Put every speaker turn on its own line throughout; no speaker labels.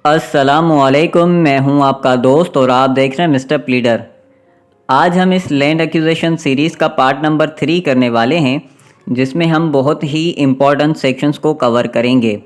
अस्सलामुअलैकुम। मैं हूं आपका दोस्त और आप देख रहे हैं मिस्टर प्लीडर। आज हम इस लैंड एक्विजिशन सीरीज़ का पार्ट नंबर 3 करने वाले हैं, जिसमें हम बहुत ही इम्पोर्टेंट सेक्शंस को कवर करेंगे।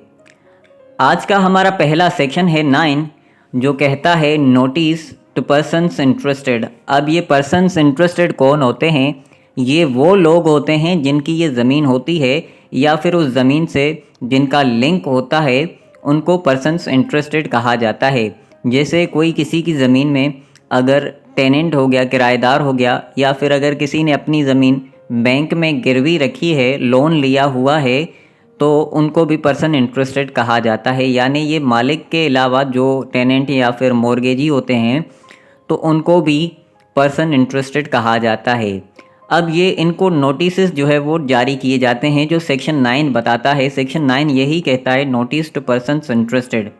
आज का हमारा पहला सेक्शन है 9, जो कहता है नोटिस टू पर्सन्स इंटरेस्टेड। अब ये पर्सन्स इंटरेस्टेड कौन होते हैं? ये वो लोग होते हैं जिनकी ये ज़मीन होती है या फिर उस ज़मीन से जिनका लिंक होता है, उनको पर्सन्स इंटरेस्टेड कहा जाता है। जैसे कोई किसी की ज़मीन में अगर टेनेंट हो गया, किराएदार हो गया, या फिर अगर किसी ने अपनी ज़मीन बैंक में गिरवी रखी है, लोन लिया हुआ है, तो उनको भी पर्सन इंटरेस्टेड कहा जाता है। यानी ये मालिक के अलावा जो टेनेंट या फिर मॉर्गेजी होते हैं, तो उनको भी पर्सन इंटरेस्टेड कहा जाता है। अब ये इनको नोटिस जो है वो जारी किए जाते हैं, जो सेक्शन 9 बताता है। सेक्शन 9 यही कहता है नोटिस टू पर्सन्स इंटरेस्टेड।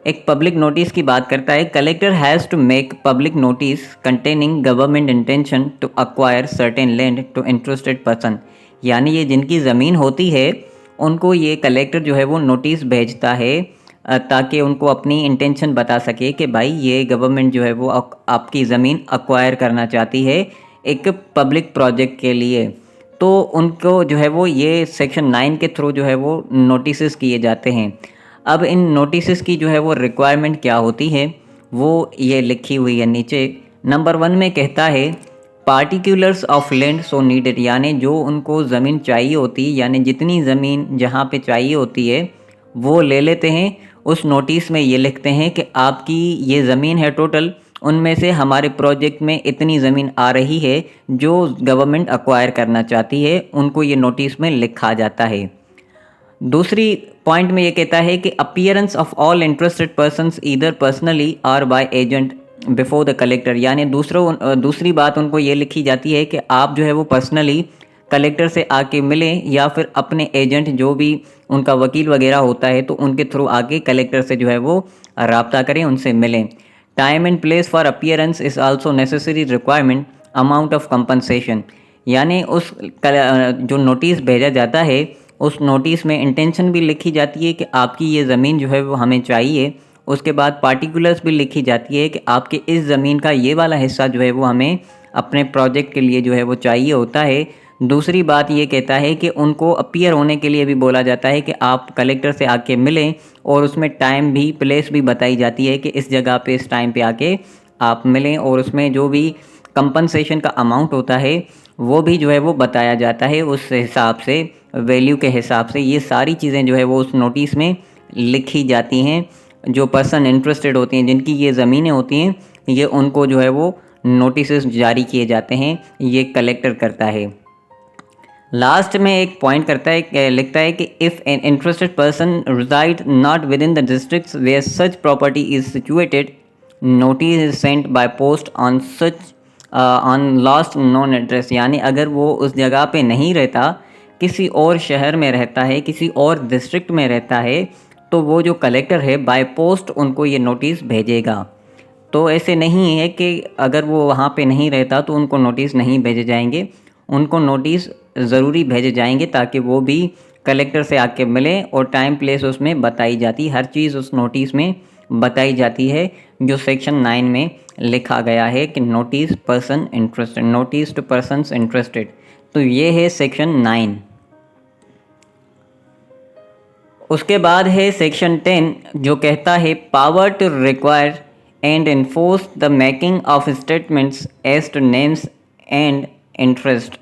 एक पब्लिक नोटिस की बात करता है। Collector has to make public notice containing government intention to acquire certain land to interested person. यानी ये जिनकी ज़मीन होती है, उनको ये कलेक्टर जो है वो नोटिस भेजता है, ताकि उनको अपनी इंटेंशन बता सके कि भाई ये गवर्नमेंट जो है वो आपकी ज़मीन अक्वायर करना चाहती है एक पब्लिक प्रोजेक्ट के लिए। तो उनको जो है वो ये सेक्शन 9 के थ्रू जो है वो नोटिस किए जाते हैं। अब इन नोटिस की जो है वो रिक्वायरमेंट क्या होती है, वो ये लिखी हुई है नीचे। नंबर 1 में कहता है particulars of land so needed. यानी जो उनको ज़मीन चाहिए होती है, यानी जितनी ज़मीन जहाँ पे चाहिए होती है वो ले लेते हैं। उस नोटिस में ये लिखते हैं कि आपकी ये ज़मीन है टोटल, उनमें से हमारे प्रोजेक्ट में इतनी ज़मीन आ रही है जो गवर्नमेंट अक्वायर करना चाहती है, उनको ये नोटिस में लिखा जाता है। दूसरी पॉइंट में ये कहता है कि appearance of all interested persons either personally or by agent before the collector. यानी दूसरी बात उनको ये लिखी जाती है कि आप जो है वो पर्सनली कलेक्टर से आके मिलें, या फिर अपने एजेंट जो भी उनका वकील वगैरह होता है तो उनके थ्रू आके कलेक्टर से जो है वो रब्ता करें, उनसे मिलें। Time and place for appearance is also necessary requirement amount of compensation. यानी जो नोटिस भेजा जाता है, उस नोटिस में इंटेंशन भी लिखी जाती है कि आपकी ये ज़मीन जो है वो हमें चाहिए। उसके बाद पार्टिकुलर्स भी लिखी जाती है कि आपके इस ज़मीन का ये वाला हिस्सा जो है वो हमें अपने प्रोजेक्ट के लिए जो है वो चाहिए होता है। दूसरी बात ये कहता है कि उनको अपीयर होने के लिए भी बोला जाता है कि आप कलेक्टर से आके मिलें, और उसमें टाइम भी, प्लेस भी बताई जाती है कि इस जगह पे इस टाइम पे आके आप मिलें, और उसमें जो भी कंपनसेशन का अमाउंट होता है वो भी जो है वो बताया जाता है, उस हिसाब से, वैल्यू के हिसाब से। ये सारी चीज़ें जो है वो उस नोटिस में लिखी जाती हैं। जो पर्सन इंटरेस्टेड होती हैं, जिनकी ये ज़मीनें होती हैं, ये उनको जो है वो नोटिस जारी किए जाते हैं, ये कलेक्टर करता है। लास्ट में एक पॉइंट करता है, लिखता है कि if an interested person reside not within the district where such property is situated, notice is sent by post on such on last known address. यानी अगर वो उस जगह पे नहीं रहता, किसी और शहर में रहता है, किसी और डिस्ट्रिक्ट में रहता है, तो वो जो कलेक्टर है बाय पोस्ट उनको ये नोटिस भेजेगा। तो ऐसे नहीं है कि अगर वो वहाँ पे नहीं रहता तो उनको नोटिस नहीं भेजे जाएंगे, उनको नोटिस ज़रूरी भेजे जाएंगे, ताकि वो भी कलेक्टर से आके मिलें, और टाइम प्लेस उसमें बताई जाती, हर चीज़ उस नोटिस में बताई जाती है, जो सेक्शन 9 में लिखा गया है कि notice person interested, notice to persons interested. तो ये है सेक्शन 9। उसके बाद है सेक्शन 10, जो कहता है power to require and enforce the making of statements as to names and interest.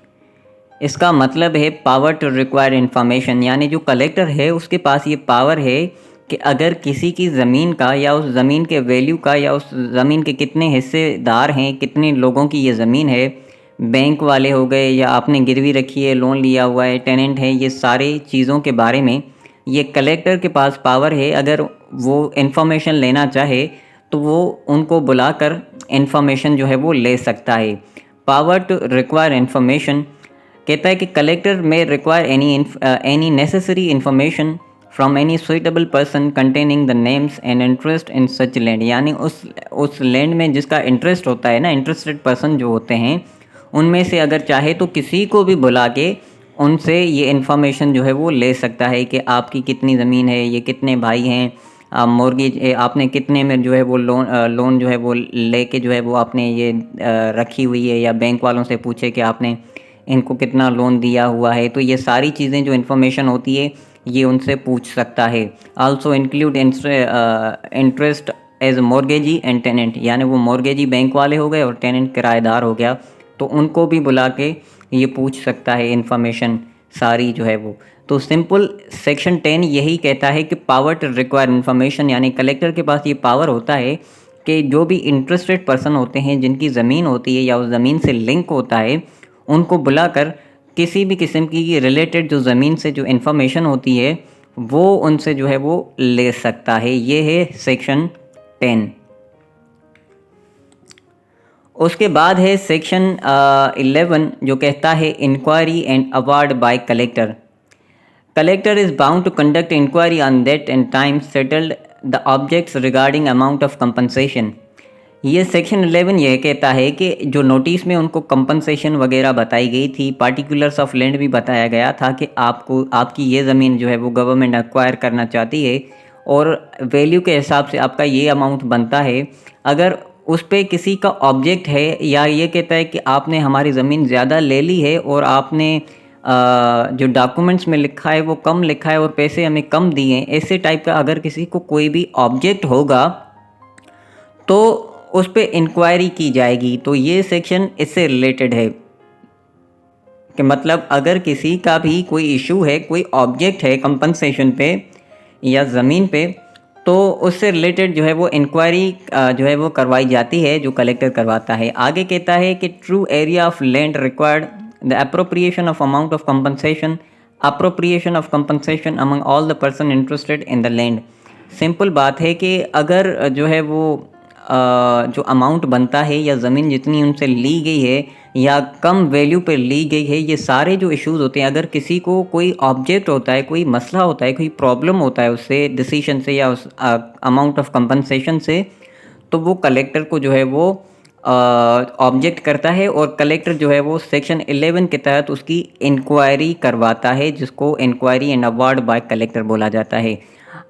इसका मतलब है पावर टू रिक्वायर इन्फॉर्मेशन। यानी जो कलेक्टर है उसके पास ये पावर है कि अगर किसी की ज़मीन का, या उस ज़मीन के वैल्यू का, या उस ज़मीन के कितने हिस्सेदार हैं, कितने लोगों की ये ज़मीन है, बैंक वाले हो गए, या आपने गिरवी रखी है, लोन लिया हुआ है, टेनेंट है, ये सारे चीज़ों के बारे में ये कलेक्टर के पास पावर है। अगर वो इन्फॉर्मेशन लेना चाहे तो वो उनको बुलाकर इन्फॉर्मेशन जो है वो ले सकता है। पावर टू रिक्वायर इन्फॉर्मेशन कहता है कि कलेक्टर में require any necessary information from any suitable person containing the names and interest in such land. यानी उस लैंड में जिसका इंटरेस्ट होता है ना, इंटरेस्टेड पर्सन जो होते हैं, उनमें से अगर चाहे तो किसी को भी बुला के उनसे ये इन्फॉर्मेशन जो है वो ले सकता है कि आपकी कितनी ज़मीन है, ये कितने भाई हैं, मॉर्गेज आपने कितने में जो है वो लोन जो है वो लेके जो है वो आपने ये रखी हुई है, या बैंक वालों से पूछे कि आपने इनको कितना लोन दिया हुआ है। तो ये सारी चीज़ें जो इन्फॉर्मेशन होती है ये उनसे पूछ सकता है। Also include interest as mortgagee and tenant, यानी वो मॉर्गेजी बैंक वाले हो गए और टेनेंट किराएदार हो गया, तो उनको भी बुला के ये पूछ सकता है इन्फॉर्मेशन सारी जो है वो। तो सिंपल सेक्शन 10 यही कहता है कि पावर टू रिक्वायर इन्फॉर्मेशन, यानी कलेक्टर के पास ये पावर होता है कि जो भी इंटरेस्टेड पर्सन होते हैं जिनकी ज़मीन होती है या उस ज़मीन से लिंक होता है, उनको बुलाकर किसी भी किस्म की रिलेटेड जो ज़मीन से जो इन्फॉर्मेशन होती है वो उनसे जो है वो ले सकता है। ये है सेक्शन 10। उसके बाद है सेक्शन 11 जो कहता है inquiry and award by collector. Collector is bound to conduct inquiry on that and time settled the objects regarding amount of compensation। ये सेक्शन 11 यह कहता है कि जो नोटिस में उनको कंपनसेशन वगैरह बताई गई थी, पार्टिकुलर्स ऑफ लैंड भी बताया गया था कि आपको आपकी ये ज़मीन जो है वो गवर्नमेंट एक्वायर करना चाहती है और वैल्यू के हिसाब से आपका ये अमाउंट बनता है। अगर उस पे किसी का ऑब्जेक्ट है या ये कहता है कि आपने हमारी ज़मीन ज़्यादा ले ली है और आपने जो डॉक्यूमेंट्स में लिखा है वो कम लिखा है और पैसे हमें कम दिए हैं, ऐसे टाइप का अगर किसी को कोई भी ऑब्जेक्ट होगा तो उस पर इंक्वायरी की जाएगी। तो ये सेक्शन इससे रिलेटेड है कि मतलब अगर किसी का भी कोई इशू है, कोई ऑब्जेक्ट है कंपनसेशन पे या ज़मीन पे, तो उससे रिलेटेड जो है वो इंक्वायरी जो है वो करवाई जाती है, जो कलेक्टर करवाता है। आगे कहता है कि true area of land required the appropriation of amount of compensation, appropriation of compensation among all the person interested in the land. Simple बात है कि अगर जो है वो जो अमाउंट बनता है या ज़मीन जितनी उनसे ली गई है या कम वैल्यू पर ली गई है, ये सारे जो इश्यूज़ होते हैं, अगर किसी को कोई ऑब्जेक्ट होता है, कोई मसला होता है, कोई प्रॉब्लम होता है उससे डिसीजन से या उस अमाउंट ऑफ कंपनसेशन से, तो वो कलेक्टर को जो है वो ऑब्जेक्ट करता है और कलेक्टर जो है वो सेक्शन 11 के तहत उसकी इंक्वायरी करवाता है, जिसको inquiry and award by collector बोला जाता है।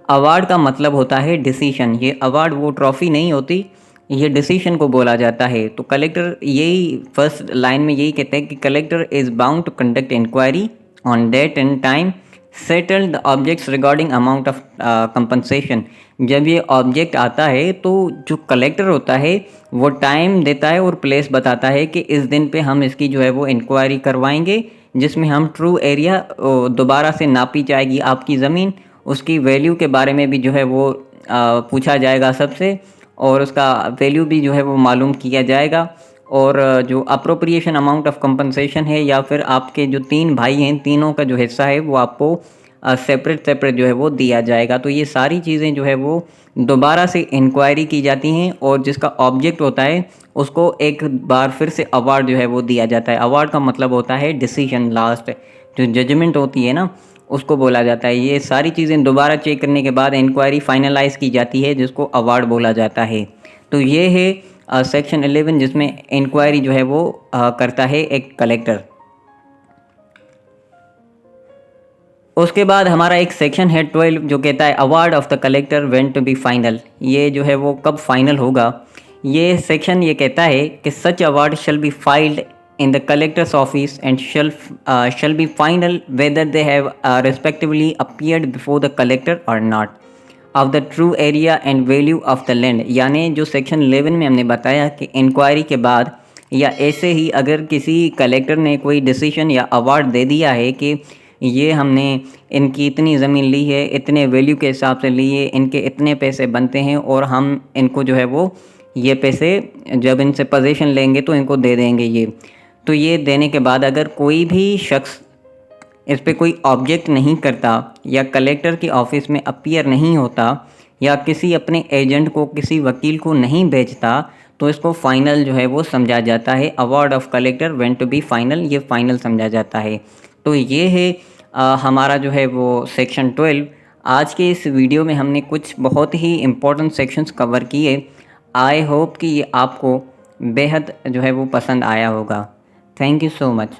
अवार्ड का मतलब होता है डिसीशन। ये अवार्ड वो ट्रॉफ़ी नहीं होती, ये डिसीशन को बोला जाता है। तो कलेक्टर यही फर्स्ट लाइन में यही कहते हैं कि collector is bound to conduct inquiry on date and time settle the objects regarding amount of compensation. जब ये ऑब्जेक्ट आता है तो जो कलेक्टर होता है वो टाइम देता है और प्लेस बताता है कि इस दिन पे हम इसकी जो है वो इंक्वायरी करवाएंगे, जिसमें हम ट्रू एरिया दोबारा से नापी जाएगी आपकी ज़मीन, उसकी वैल्यू के बारे में भी जो है वो पूछा जाएगा सबसे, और उसका वैल्यू भी जो है वो मालूम किया जाएगा। और जो अप्रोप्रिएशन अमाउंट ऑफ कंपनसेशन है या फिर आपके जो 3 भाई हैं, तीनों का जो हिस्सा है वो आपको सेपरेट जो है वो दिया जाएगा। तो ये सारी चीज़ें जो है वो दोबारा से इंक्वायरी की जाती हैं और जिसका ऑब्जेक्ट होता है उसको एक बार फिर से अवार्ड जो है वो दिया जाता है। अवार्ड का मतलब होता है डिसीजन, लास्ट जो जजमेंट होती है ना, उसको बोला जाता है। ये सारी चीज़ें दोबारा चेक करने के बाद इंक्वायरी फाइनलाइज़ की जाती है, जिसको अवार्ड बोला जाता है। तो ये है सेक्शन 11 जिसमें इंक्वायरी जो है वो करता है एक कलेक्टर। उसके बाद हमारा एक सेक्शन है 12 जो कहता है award of the collector when to be final. ये जो है वो कब फाइनल होगा, ये सेक्शन ये कहता है कि such award shall be filed in the collector's office and shall be final whether they have respectively appeared before the collector or not of the true area and value of the land। यानी जो section 11 में हमने बताया कि inquiry के बाद या ऐसे ही अगर किसी कलेक्टर ने कोई डिसीजन या अवार्ड दे दिया है कि ये हमने इनकी इतनी ज़मीन ली है, इतने वैल्यू के हिसाब से ली है, इनके इतने पैसे बनते हैं और हम इनको जो है वो ये पैसे जब इनसे पोजीशन लेंगे तो इनको दे देंगे ये। तो ये देने के बाद अगर कोई भी शख्स इस पे कोई ऑब्जेक्ट नहीं करता या कलेक्टर के ऑफिस में अपीयर नहीं होता या किसी अपने एजेंट को, किसी वकील को नहीं भेजता, तो इसको फ़ाइनल जो है वो समझा जाता है। Award of collector when to be final, ये फ़ाइनल समझा जाता है। तो ये है हमारा जो है वो सेक्शन 12। आज के इस वीडियो में हमने कुछ बहुत ही इम्पोर्टेंट सेक्शंस कवर किए। आई होप कि ये आपको बेहद जो है वो पसंद आया होगा। Thank you so much.